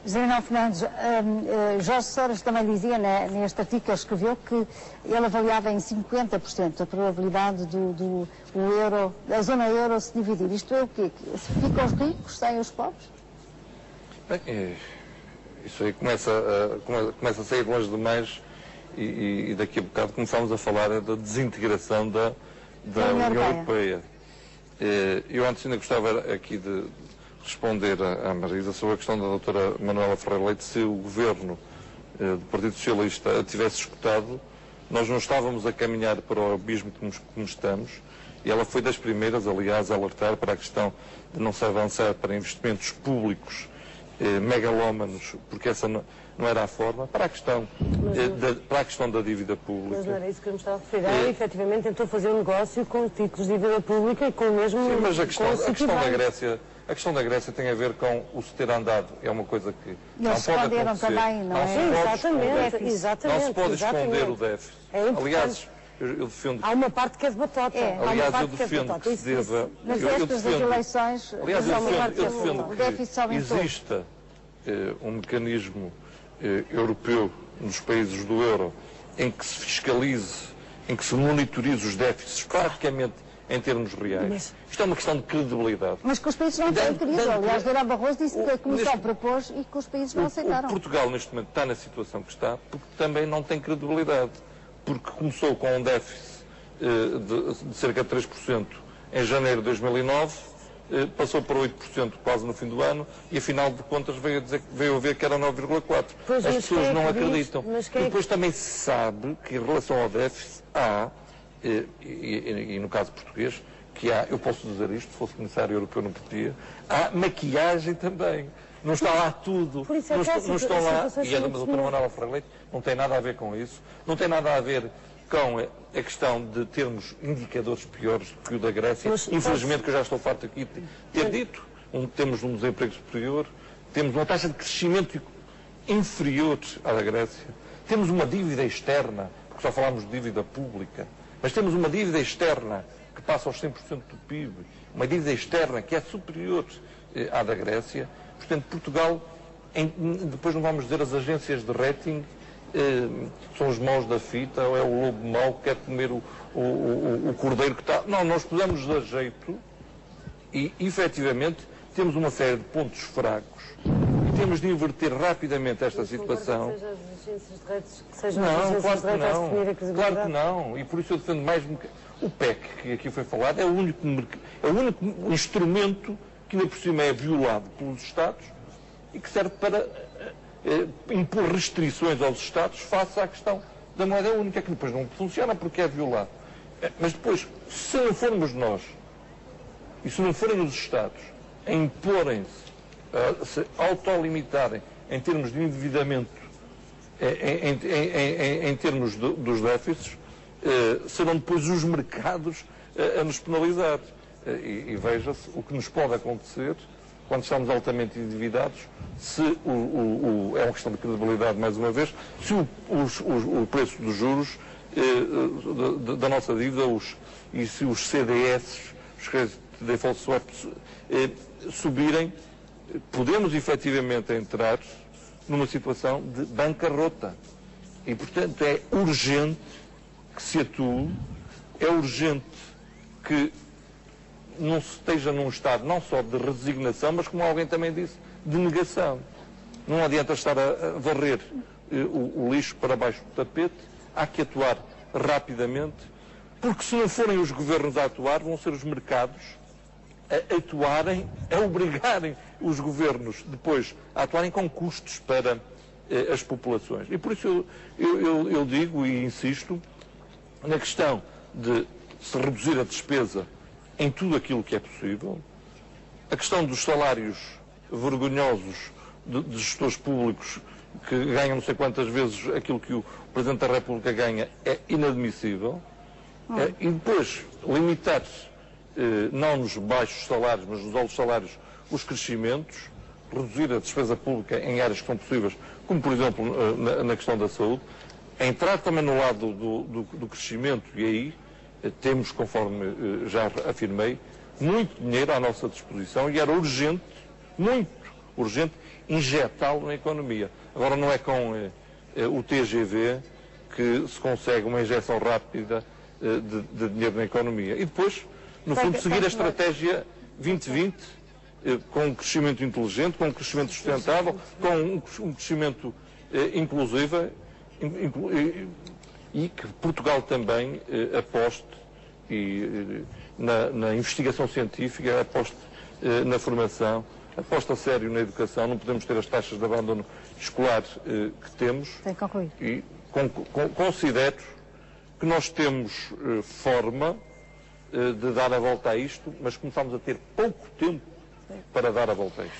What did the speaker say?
General Fernandes, Jorge Soros também dizia neste artigo que ele escreveu que ele avaliava em 50% a probabilidade da zona euro se dividir. Isto é o quê? Ficam os ricos sem os pobres? Bem, isso aí começa a sair longe demais e daqui a bocado começámos a falar da desintegração da União Europeia. Eu antes ainda gostava aqui de responder à Marisa sobre a questão da doutora Manuela Ferreira Leite. Se o governo do Partido Socialista a tivesse escutado, nós não estávamos a caminhar para o abismo como estamos, e ela foi das primeiras, aliás, a alertar para a questão de não se avançar para investimentos públicos megalómanos, porque essa não era a forma, para a questão da dívida pública. Mas não era isso que eu me estava a referir. Ela efetivamente tentou fazer um negócio com títulos de dívida pública e com o mesmo... Sim, mas a questão da Grécia tem a ver com o se ter andado. É uma coisa que não pode acontecer. Também, não é? Exatamente. Não se pode esconder o déficit. Aliás, eu defendo... Há uma parte que é de batota. Aliás, eu defendo que se deva... Nas vésperas das eleições... Aliás, eu defendo que exista um mecanismo europeu nos países do euro em que se fiscalize, em que se monitorize os déficits praticamente em termos reais. Isto é uma questão de credibilidade. Mas que os países não têm querido. Aliás, Durão Barroso disse que a Comissão propôs e que os países não aceitaram. Portugal, neste momento, está na situação que está porque também não tem credibilidade. Porque começou com um déficit de cerca de 3% em janeiro de 2009, passou para 8% quase no fim do ano e, afinal de contas, veio a ver que era 9,4%. As pessoas não acreditam. E depois também se sabe que, em relação ao déficit, há, e no caso português, que há, eu posso dizer isto, se fosse comissário europeu não podia, há maquiagem também. Não está lá tudo, não estão lá, e a doutora Manuela Ferreira Leite não tem nada a ver com isso, não tem nada a ver com a questão de termos indicadores piores do que o da Grécia. Infelizmente, que eu já estou farto aqui de ter dito, temos um desemprego superior, temos uma taxa de crescimento inferior à da Grécia, temos uma dívida externa, porque só falamos de dívida pública, mas temos uma dívida externa que passa aos 100% do PIB, uma dívida externa que é superior à da Grécia. Portanto, Portugal, depois não vamos dizer as agências de rating, são os maus da fita, ou é o lobo mau que quer comer o cordeiro que está... Não, nós podemos dar jeito e, efetivamente, temos uma série de pontos fracos e temos de inverter rapidamente esta situação. Não, claro que não. E por isso eu defendo mais... O PEC, que aqui foi falado, é o único instrumento que ainda por cima é violado pelos Estados e que serve para impor restrições aos Estados face à questão da moeda única, que depois não funciona porque é violado. Mas depois, se não formos nós, e se não forem os Estados a imporem-se, se autolimitarem em termos de endividamento, em termos dos déficits, serão depois os mercados a nos penalizar. E veja-se o que nos pode acontecer quando estamos altamente endividados, se é uma questão de credibilidade, mais uma vez, se o preço dos juros da nossa dívida e se os CDS, os Credit Default Swaps, subirem, podemos efetivamente entrar numa situação de bancarrota. E, portanto, é urgente que se atue, é urgente que não se esteja num estado não só de resignação, mas, como alguém também disse, de negação. Não adianta estar a varrer o lixo para baixo do tapete, há que atuar rapidamente, porque se não forem os governos a atuar, vão ser os mercados a atuarem, a obrigarem os governos depois a atuarem com custos para as populações. E por isso eu digo e insisto na questão de se reduzir a despesa em tudo aquilo que é possível, a questão dos salários vergonhosos de gestores públicos que ganham não sei quantas vezes aquilo que o Presidente da República ganha é inadmissível, e depois limitar, não nos baixos salários, mas nos altos salários, os crescimentos, reduzir a despesa pública em áreas que são possíveis, como por exemplo na questão da saúde, entrar também no lado do crescimento, e aí temos, conforme já afirmei, muito dinheiro à nossa disposição e era urgente, muito urgente, injetá-lo na economia. Agora não é com o TGV que se consegue uma injeção rápida de dinheiro na economia. E depois, no fundo, seguir a estratégia 2020, com um crescimento inteligente, com um crescimento sustentável, com um crescimento inclusivo, e que Portugal também aposte na investigação científica, aposte na formação, aposte a sério na educação. Não podemos ter as taxas de abandono escolar que temos. Tem que concluir. E considero que nós temos forma de dar a volta a isto, mas começamos a ter pouco tempo para dar a volta a isto.